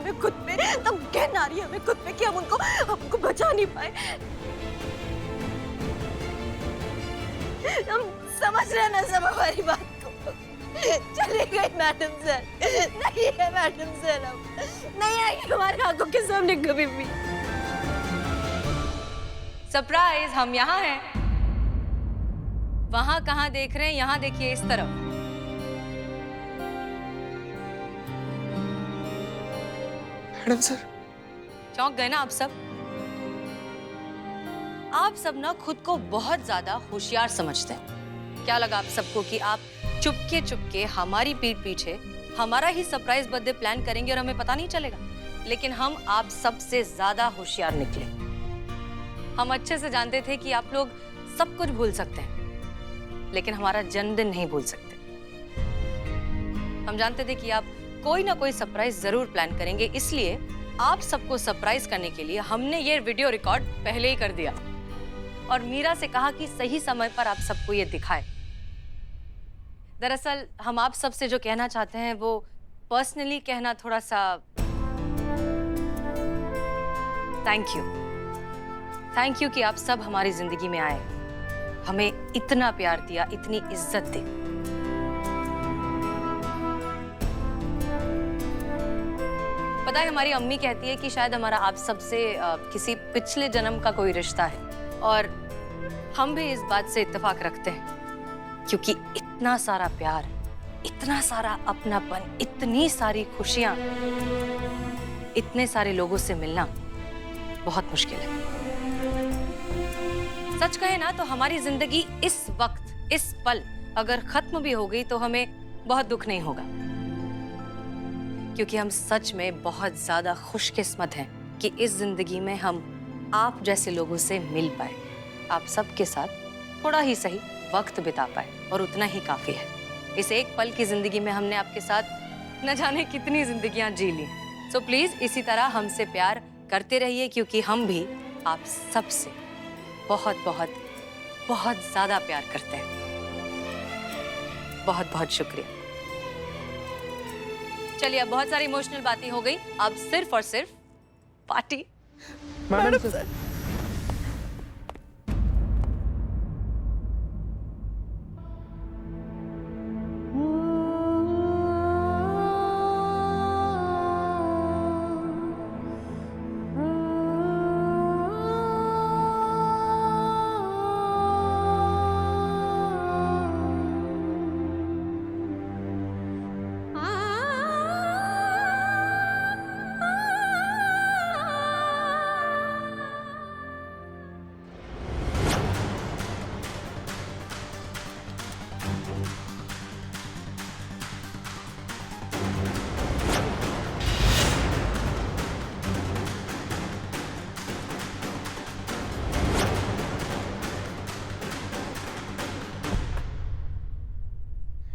हमें खुद पे, तब घिन आ रही है हमें खुद पे कि हम उनको बचा नहीं पाए। हम समझ रहे हैं ना सब हमारी बात को। चले गए मैडम सर, नहीं है मैडम सर, अब नहीं आएगी हमारे आंखों के सामने कभी भी। सरप्राइज, हम यहाँ हैं। वहां कहाँ देख रहे हैं, यहाँ देखिए इस तरफ। मैडम सर, चौंक गए ना आप सब? आप सब ना खुद को बहुत ज्यादा होशियार समझते हैं। क्या लगा आप सबको कि आप चुपके चुपके हमारी पीठ पीछे हमारा ही सरप्राइज बर्थडे प्लान करेंगे और हमें पता नहीं चलेगा? लेकिन हम आप सबसे ज्यादा होशियार निकले। हम अच्छे से जानते थे कि आप लोग सब कुछ भूल सकते हैं, लेकिन हमारा जन्मदिन नहीं भूल सकते। हम जानते थे कि आप कोई ना कोई सरप्राइज जरूर प्लान करेंगे, इसलिए आप सबको सरप्राइज करने के लिए हमने ये वीडियो रिकॉर्ड पहले ही कर दिया और मीरा से कहा कि सही समय पर आप सबको ये दिखाए। दरअसल हम आप सबसे जो कहना चाहते हैं वो पर्सनली कहना थोड़ा सा थैंक यू कि आप सब हमारी जिंदगी में आए, हमें इतना प्यार दिया, इतनी इज्जत दी। पता है, हमारी अम्मी कहती है कि शायद हमारा आप सबसे किसी पिछले जन्म का कोई रिश्ता है, और हम भी इस बात से इत्तेफाक रखते हैं, क्योंकि इतना सारा प्यार, इतना सारा अपनापन, इतनी सारी खुशियां, इतने सारे लोगों से मिलना बहुत मुश्किल है। सच कहे ना तो हमारी जिंदगी इस वक्त, इस पल अगर खत्म भी हो गई तो हमें बहुत दुख नहीं होगा, क्योंकि हम सच में बहुत ज्यादा खुशकिस्मत हैं कि इस जिंदगी में हम आप जैसे लोगों से मिल पाए, आप सबके साथ थोड़ा ही सही वक्त बिता पाए, और उतना ही काफी है। इस एक पल की जिंदगी में हमने आपके साथ न जाने कितनी जिंदगियां जी ली। सो प्लीज इसी तरह हमसे प्यार करते रहिए, क्योंकि हम भी आप सबसे बहुत बहुत बहुत ज्यादा प्यार करते हैं। बहुत बहुत शुक्रिया। चलिए, अब बहुत सारी इमोशनल बातें हो गई, अब सिर्फ और सिर्फ पार्टी। मैडम सर,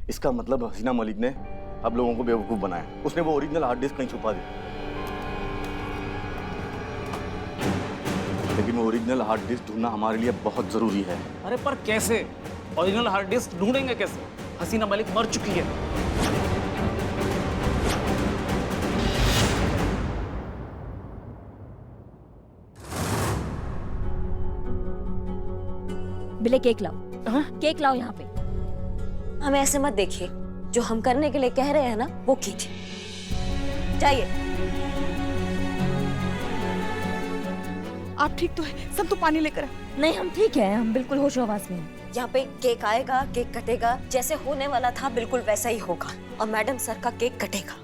इसका मतलब हसीना मलिक ने अब लोगों को बेवकूफ बनाया। उसने वो ओरिजिनल हार्ड डिस्क कहीं छुपा दी, लेकिन वो ओरिजिनल हार्ड डिस्क ढूंढना हमारे लिए बहुत जरूरी है। अरे पर कैसे? ओरिजिनल हार्ड डिस्क ढूंढेंगे कैसे? हसीना मलिक मर चुकी है। बिले केक लाओ। हाँ? केक लाओ यहाँ पे। हमें ऐसे मत देखिए, जो हम करने के लिए कह रहे हैं ना वो कीजिए। जाइए। आप ठीक तो है? सब तो पानी लेकर आए। नहीं, हम ठीक है, हम बिल्कुल होशो हवास में हैं। यहाँ पे केक आएगा, केक कटेगा, जैसे होने वाला था बिल्कुल वैसा ही होगा, और मैडम सर का केक कटेगा।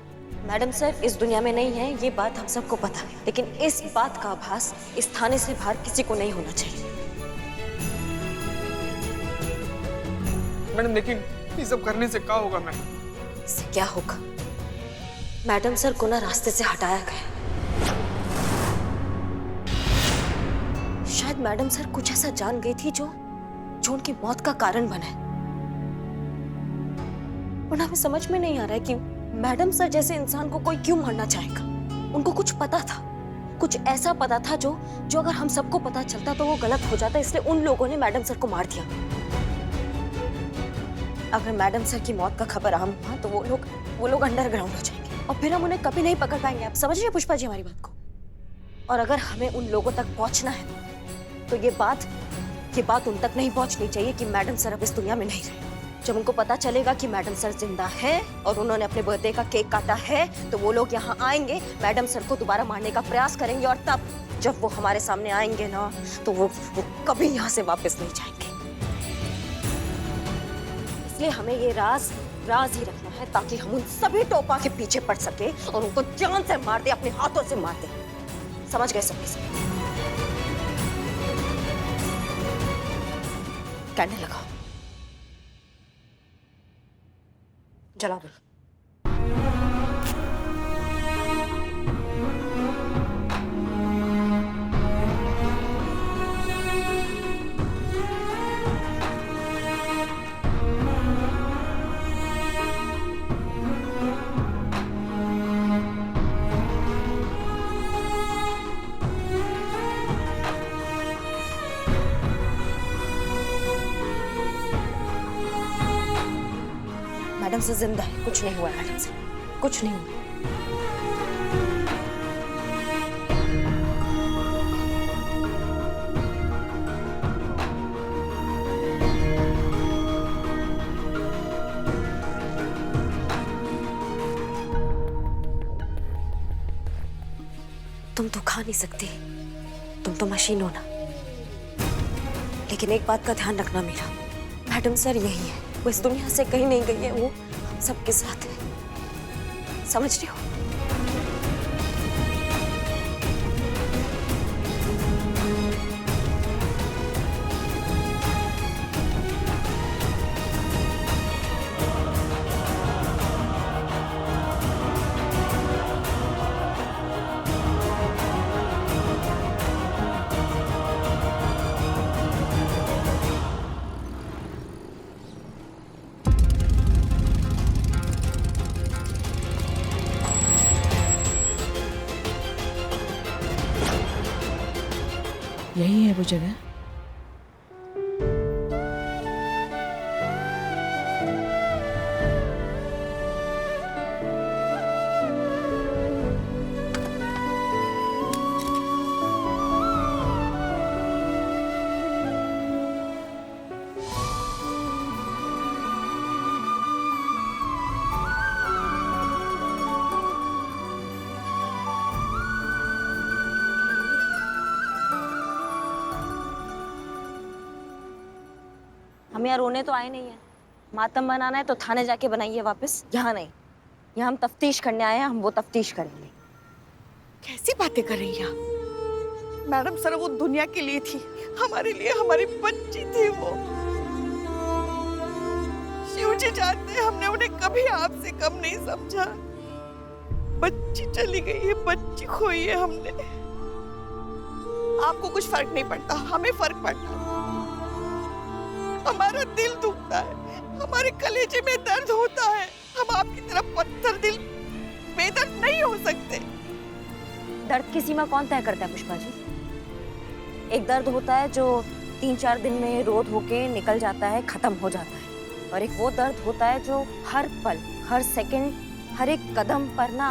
मैडम सर इस दुनिया में नहीं है, ये बात हम सबको पता है, लेकिन इस बात का आभास इस थाने से बाहर किसी को नहीं होना चाहिए। मैडम लेकिन ये सब करने से क्या होगा मैडम? इससे क्या होगा? मैडम सर को ना रास्ते से हटाया गया। शायद मैडम सर कुछ ऐसा जान गई थी जो उनकी मौत का कारण बना है। और हमें समझ में नहीं आ रहा है कि मैडम सर जैसे इंसान को कोई क्यों मारना चाहेगा। उनको कुछ पता था, कुछ ऐसा पता था जो अगर हम सबको पता चलता तो वो गलत हो जाता, इसलिए उन लोगों ने मैडम सर को मार दिया। अगर मैडम सर की मौत का खबर आम हुआ तो वो लोग अंडरग्राउंड हो जाएंगे। और फिर हम उन्हें कभी नहीं पकड़ पाएंगे। आप समझ रहे हैं पुष्पा जी हमारी बात को? और अगर हमें उन लोगों तक पहुंचना है तो ये बात उन तक नहीं पहुंचनी चाहिए कि मैडम सर अब इस दुनिया में नहीं रहे। जब उनको पता चलेगा कि मैडम सर जिंदा है और उन्होंने अपने बर्थडे का केक काटा है, तो वो लोग यहाँ आएंगे, मैडम सर को दोबारा मारने का प्रयास करेंगे, और तब जब वो हमारे सामने आएंगे ना, तो वो कभी यहाँ से वापस नहीं जाएंगे। इसलिए हमें ये राज ही रखना है, ताकि हम उन सभी टोपा के पीछे पड़ सके और उनको जान से मार दे, अपने हाथों से मार दे। समझ गए सब? कैंडल लगाओ, जला दो। मैडम से जिंदा है, कुछ नहीं हुआ मैडम से, कुछ नहीं हुआ। तुम तो खा नहीं सकती, तुम तो मशीन हो ना। लेकिन एक बात का ध्यान रखना मेरा, मैडम सर यही है, वो इस दुनिया से कहीं नहीं गई है, वो हम सबके साथ है। समझ रही हो? यही है वो जगह। हम यहाँ रोने तो आए नहीं है, मातम बनाना है तो थाने जाके बनाइए वापस, यहाँ नहीं। यहाँ हम तफ्तीश करने आए हैं, हम वो तफ्तीश करेंगे। कैसी बातें कर रही हैं आप? मैडम सर वो दुनिया के लिए थी, हमारे लिए हमारी बच्ची थी वो। शिव जी जानते हैं हमने उन्हें कभी आपसे कम नहीं समझा। बच्ची चली गई है, बच्ची खोई है हमने। आपको कुछ फर्क नहीं पड़ता, हमें फर्क पड़ता है। हमारा दिल दुखता है, हमारे कलेजे में दर्द होता है। हम आपकी तरफ पत्थर दिल बेदर्द नहीं हो सकते। दर्द की सीमा कौन तय करता है पुष्पा जी? एक दर्द होता है जो 3-4 दिन में रोध होके निकल जाता है, खत्म हो जाता है, और एक वो दर्द होता है जो हर पल, हर सेकंड, हर एक कदम पर ना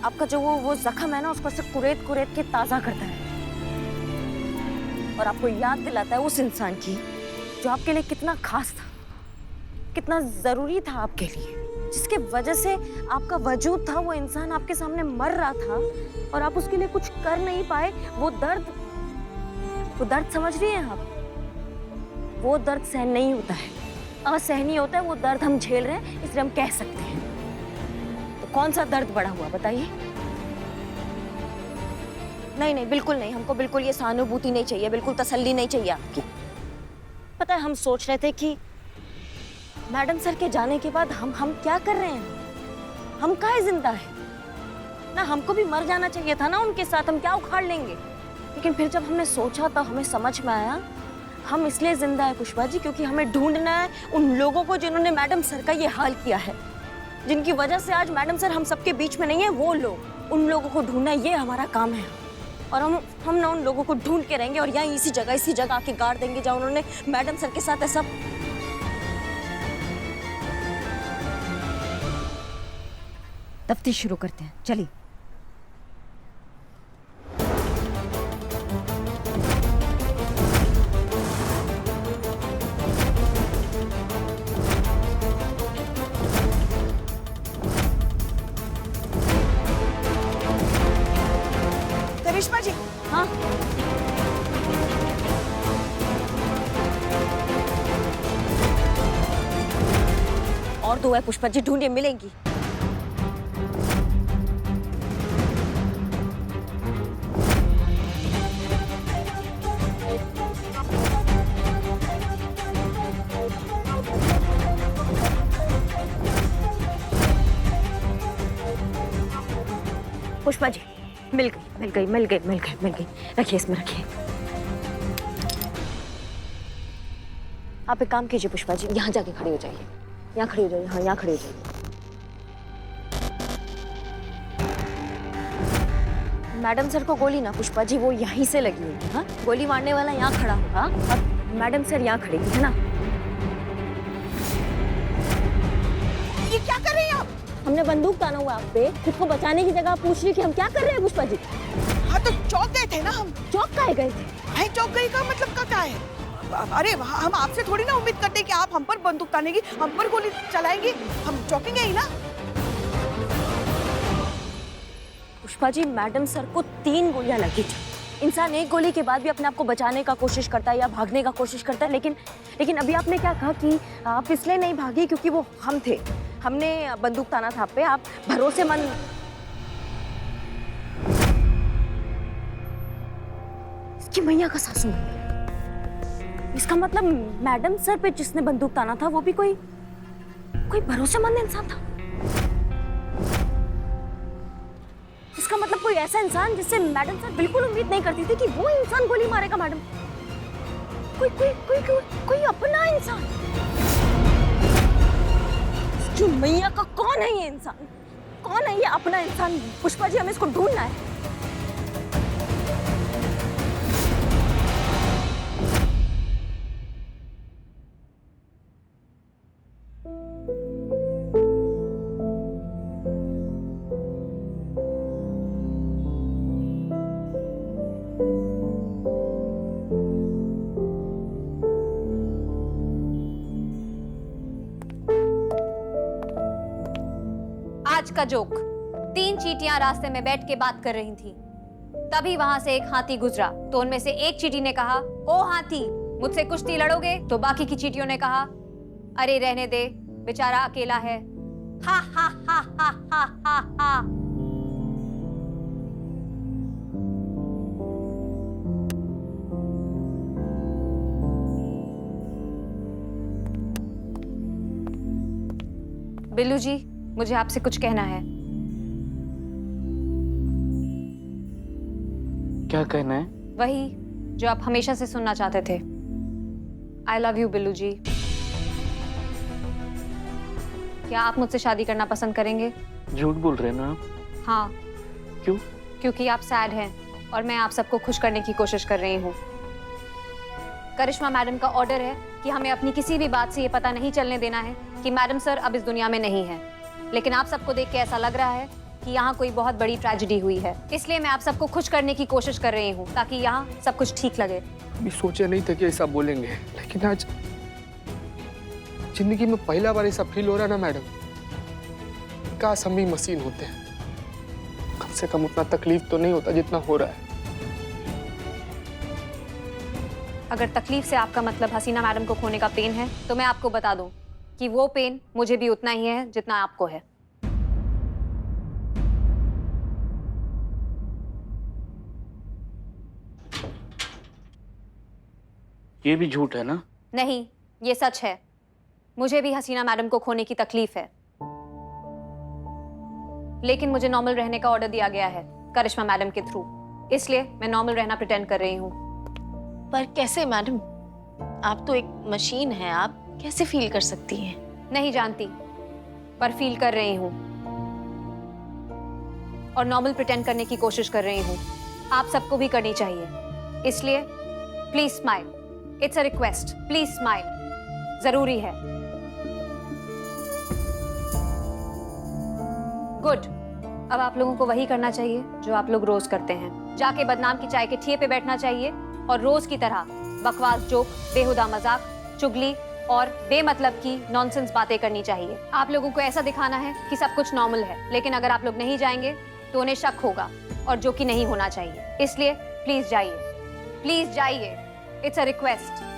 आपका जो वो जख्म है ना, उसको से कुरेद के ताजा करता है, और आपको याद दिलाता है उस इंसान की जो आपके लिए कितना खास था, कितना जरूरी था आपके लिए, जिसके वजह से आपका वजूद था। वो इंसान आपके सामने मर रहा था और आप उसके लिए कुछ कर नहीं पाए। वो दर्द समझ रही हैं आप? वो दर्द सहन नहीं होता है, असहनीय होता है। वो दर्द हम झेल रहे हैं, इसलिए हम कह सकते हैं। तो कौन सा दर्द बड़ा हुआ बताइए? नहीं, बिल्कुल नहीं। हमको बिल्कुल ये सहानुभूति नहीं चाहिए, बिल्कुल तसल्ली नहीं चाहिए आपकी। पता है, हम सोच रहे थे कि मैडम सर के जाने के बाद हम क्या कर रहे हैं? हम काहे जिंदा है ना? हमको भी मर जाना चाहिए था ना उनके साथ। हम क्या उखाड़ लेंगे? लेकिन फिर जब हमने सोचा तो हमें समझ में आया, हम इसलिए जिंदा है पुष्पा जी, क्योंकि हमें ढूंढना है उन लोगों को जिन्होंने मैडम सर का ये हाल किया है, जिनकी वजह से आज मैडम सर हम सबके बीच में नहीं है। वो लोग, उन लोगों को ढूंढना, ये हमारा काम है। और हम ना उन लोगों को ढूंढ के रहेंगे और यहाँ इसी जगह आके गाड़ देंगे जहाँ उन्होंने मैडम सर के साथ ऐसा। तफ्तीश शुरू करते हैं, चलिए। करिश्मा जी, हाँ, और दो है पुष्पा जी, ढूंढिए, मिलेंगी। पुष्पा जी, मिल गई, मिल गई, मिल गई, मिल गई, मिल गई। रखिए, इसमें रखिए। आप एक काम कीजिए पुष्पा जी, यहाँ जाके खड़ी हो जाइए, यहाँ खड़ी हो जाइए, हाँ यहाँ खड़ी हो जाइए। मैडम सर को गोली ना पुष्पा जी, वो यहीं से लगी हुई है। हाँ, गोली मारने वाला यहाँ खड़ा होगा और मैडम सर यहाँ खड़े है ना। ये क्या कर रही हैं आप? हमने बंदूक ताना हुआ आप पे, खुद को बचाने की जगह आप पूछ रही कि हम क्या कर रहे हैं पुष्पा जी। हाँ तो चौक गए थे ना हम। चौक काहे गए थे? भाई चौक गई का मतलब का क्या है? अरे हम आपसे थोड़ी ना उम्मीद करते कि आप हम पर बंदूक तानेगी, हम पर गोली चलाएंगी। हम चौकेंगे ही ना। पुष्पा जी, मैडम सर को 3 गोलियां लगी थी। इंसान एक गोली के बाद भी अपने आप को बचाने का कोशिश करता है या भागने का कोशिश करता है, लेकिन अभी आपने क्या कहा कि आप इसलिए नहीं भागी क्योंकि वो हम थे, हमने बंदूक ताना था आप पे, आप भरोसेमंद। इसकी मैया का सासू है। इसका मतलब मैडम सर पे जिसने बंदूक ताना था वो भी कोई भरोसेमंद इंसान था। इसका मतलब कोई ऐसा इंसान जिससे मैडम सर बिल्कुल उम्मीद नहीं करती थी कि वो इंसान गोली मारेगा मैडम। कोई अपना इंसान। इसकी मैया का कौन है ये इंसान? कौन है ये अपना इंसान? पुष्पा जी, हमें इसको ढूंढना है। आज का जोक। 3 चींटियां रास्ते में बैठ के बात कर रही थी। तभी वहां से एक हाथी गुजरा तो उनमें से एक चींटी ने कहा, ओ हाथी, मुझसे कुश्ती लड़ोगे? तो बाकी की चींटियों ने कहा, अरे रहने दे, बेचारा अकेला है। हा हा हा हा हा हा हा। बिल्लू जी, मुझे आपसे कुछ कहना है। क्या कहना है? वही जो आप हमेशा से सुनना चाहते थे। आई लव यू बिल्लू जी। क्या आप मुझसे शादी करना पसंद करेंगे? झूठ बोल रहे हैं ना आप? हाँ। क्यों? क्योंकि आप सैड हैं और मैं आप सबको खुश करने की कोशिश कर रही हूँ। करिश्मा मैडम का ऑर्डर है कि हमें अपनी किसी भी बात से ये पता नहीं चलने देना है कि मैडम सर अब इस दुनिया में नहीं है। लेकिन आप सबको देख के ऐसा लग रहा है कि यहाँ कोई बहुत बड़ी ट्रेजेडी हुई है, इसलिए मैं आप सबको खुश करने की कोशिश कर रही हूँ ताकि यहाँ सब कुछ ठीक लगे। अभी सोचा नहीं था कि ऐसा बोलेंगे, लेकिन आज जिंदगी में पहला बार ऐसा फील हो रहा ना मैडम, काश हम भी मशीन होते हैं। कम से कम उतना तकलीफ तो नहीं होता जितना हो रहा है। अगर तकलीफ से आपका मतलब हसीना मैडम को खोने का पेन है तो मैं आपको बता दूं कि वो पेन मुझे भी उतना ही है जितना आपको है। ये भी झूठ है ना? नहीं, ये सच है। मुझे भी हसीना मैडम को खोने की तकलीफ है, लेकिन मुझे नॉर्मल रहने का ऑर्डर दिया गया है करिश्मा मैडम के थ्रू, इसलिए मैं नॉर्मल रहना प्रिटेंड कर रही हूँ। पर कैसे मैडम? आप तो एक मशीन हैं, आप कैसे फील कर सकती हैं? नहीं जानती, पर फील कर रही हूँ और नॉर्मल प्रिटेंड करने की कोशिश कर रही हूँ। आप सबको भी करनी चाहिए, इसलिए please smile. It's a request, please smile, जरूरी है। गुड। अब आप लोगों को वही करना चाहिए जो आप लोग रोज करते हैं, जाके बदनाम की चाय के ठिए पे बैठना चाहिए और रोज की तरह बकवास जोक, बेहुदा मजाक, चुगली और बेमतलब की नॉनसेंस बातें करनी चाहिए। आप लोगों को ऐसा दिखाना है कि सब कुछ नॉर्मल है, लेकिन अगर आप लोग नहीं जाएंगे तो उन्हें शक होगा, और जो कि नहीं होना चाहिए। इसलिए प्लीज जाइए, प्लीज जाइए, इट्स अ रिक्वेस्ट।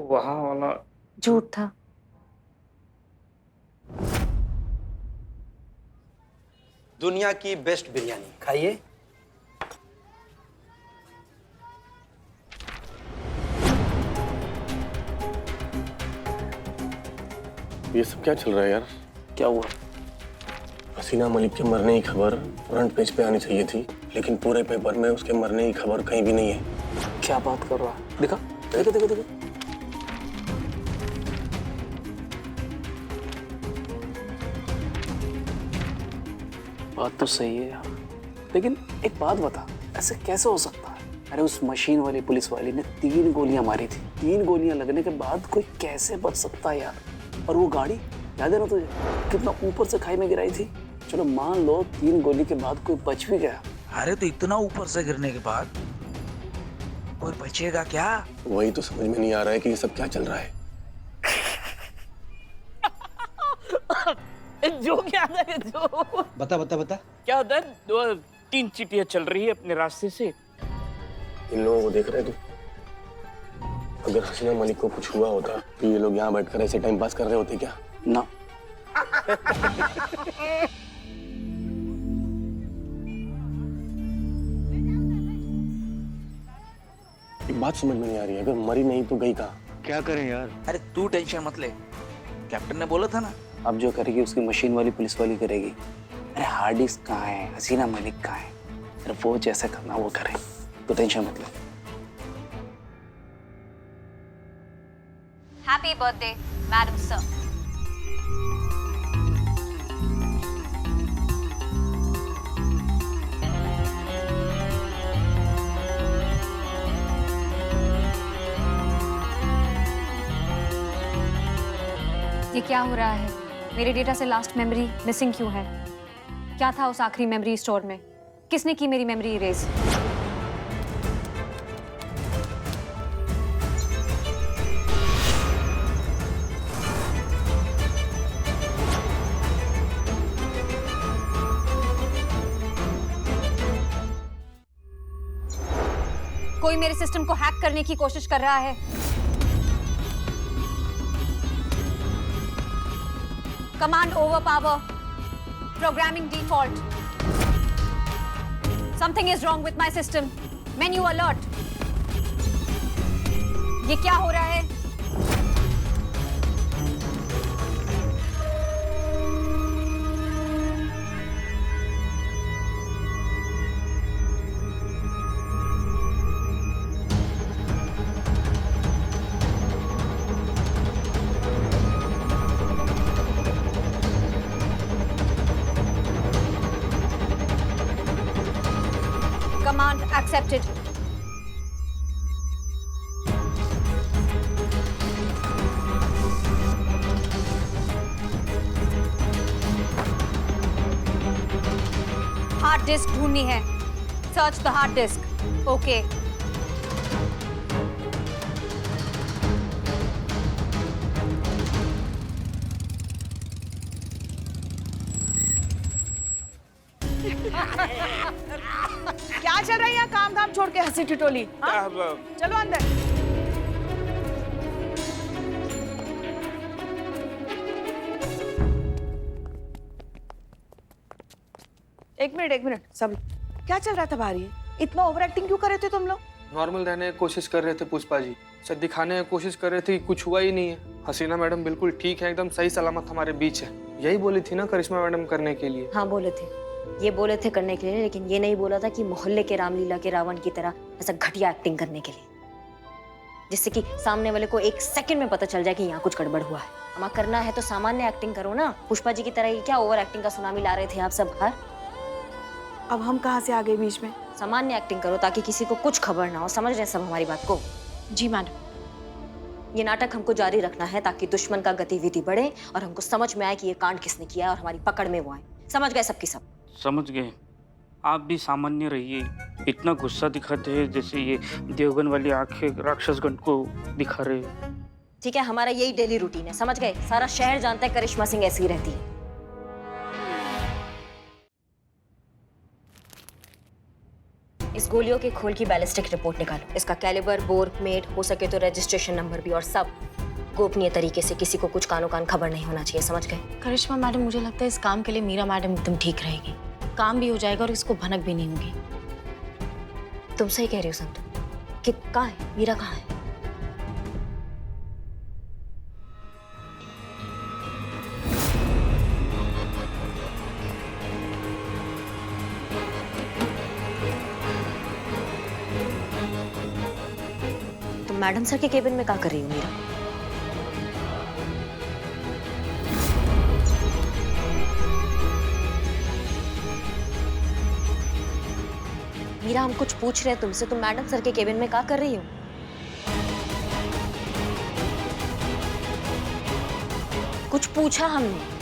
वहाँ वाला झूठ था। दुनिया की बेस्ट बिरयानी खाइए। ये सब क्या चल रहा है यार? क्या हुआ? हसीना मलिक के मरने की खबर फ्रंट पेज पे आनी चाहिए थी, लेकिन पूरे पेपर में उसके मरने की खबर कहीं भी नहीं है। क्या बात कर रहा है? देखा, देखो देखो देखो। बात तो सही है यार, लेकिन एक बात बता, ऐसे कैसे हो सकता है? अरे उस मशीन वाली पुलिस वाली ने 3 गोलियां मारी थी। 3 गोलियां लगने के बाद कोई कैसे बच सकता है यार? और वो गाड़ी याद है ना तुझे, कितना ऊपर से खाई में गिराई थी? चलो मान लो 3 गोली के बाद कोई बच भी गया। अरे तो इतना ऊपर से गिरने के बाद कोई बचेगा क्या? वही तो समझ में नहीं आ रहा है कि ये सब क्या चल रहा है। जो क्या है जो बता बता बता। क्या होता है? 2-3 चीटियां चल रही है अपने रास्ते से। इन लोगों को देख रहे तू? अगर हसीना मलिक को कुछ हुआ होता तो ये लोग यहाँ बैठकर ऐसे टाइम पास कर रहे होते क्या? ना। एक बात समझ में नहीं आ रही है, अगर मरी नहीं तो गई कहाँ? क्या करें यार? अरे तू टेंशन मत ले, कैप्टन ने बोला था ना। अब जो करेगी उसकी मशीन वाली पुलिस वाली करेगी। अरे हार्ड डिस्क कहाँ है? हसीना मलिक कहाँ है? अरे वो जैसे करना वो करे, तो टेंशन मत ले। Happy birthday madam sir. ये क्या हो रहा है? मेरे डेटा से लास्ट मेमोरी मिसिंग क्यों है? क्या था उस आखिरी मेमोरी स्टोर में? किसने की मेरी मेमोरी इरेज? कोई मेरे सिस्टम को हैक करने की कोशिश कर रहा है। Command over power, programming default. Something is wrong with my system. Menu alert. ये क्या हो रहा है? Command accepted. हार्ड डिस्क ढूंढनी है। Search the hard disk. Okay. क्या चल रहा है यहाँ? काम धाम छोड़ के हंसी ठिठोली। हाँ? चलो अंदर। एक मिनट सब क्या चल रहा था भारी? इतना ओवर एक्टिंग क्यों कर रहे थे तुम लोग? नॉर्मल रहने की कोशिश कर रहे थे पुष्पा जी, सर दिखाने की कोशिश कर रहे थे कि कुछ हुआ ही नहीं है। हसीना मैडम बिल्कुल ठीक है, एकदम सही सलामत हमारे बीच है। यही बोली थी ना करिश्मा मैडम करने के लिए। हाँ बोले थे, ये बोले थे करने के लिए, लेकिन ये नहीं बोला था कि मोहल्ले के रामलीला के रावण की तरह ऐसा घटिया एक्टिंग करने के लिए, जिससे कि सामने वाले को 1 सेकंड में पता चल जाए कि यहाँ कुछ गड़बड़ हुआ है। हमारा करना है तो सामान्य एक्टिंग करो ना। पुष्पा जी की तरह ये क्या ओवर एक्टिंग का सुनामी ला रहे थे आप सब बाहर? अब हम कहाँ से आ गए बीच में? सामान्य एक्टिंग करो ताकि किसी को कुछ खबर ना हो। समझ रहे हैं सब हमारी बात को? जी मैडम। ये नाटक हमको जारी रखना है ताकि दुश्मन का गतिविधि बढ़े और हमको समझ में आए कि ये कांड किसने किया है और हमारी पकड़ में वो आए। समझ गए सबकी सब? समझ गए। आप भी सामान्य रहिए। इतना गुस्सा दिखाते हैं जैसे ये देवगन वाली आंखें राक्षसगण को दिखा रहे हैं। ठीक है, हमारा यही डेली रूटीन है। समझ गए? सारा शहर जानता है करिश्मा सिंह ऐसी ही रहती है। इस गोलियों के खोल की बैलिस्टिक रिपोर्ट निकालो। इसका कैलिबर, बोर, मेड, हो सके तो रजिस्ट्रेशन नंबर भी, और सब गोपनीय तरीके से। किसी को कुछ कानो कान खबर नहीं होना चाहिए। समझ गए? करिश्मा मैडम, मुझे लगता है इस काम के लिए मीरा मैडम एकदम ठीक रहेगी। काम भी हो जाएगा और इसको भनक भी नहीं होगी। तुम सही कह रही हो संतु। कि कहाँ है मीरा? कहाँ है? तुम मैडम सर के केबिन में क्या कर रही हो मीरा? मीरा, हम कुछ पूछ रहे हैं तुमसे। तुम मैडम सर के केबिन में क्या कर रही हो? कुछ पूछा हमने।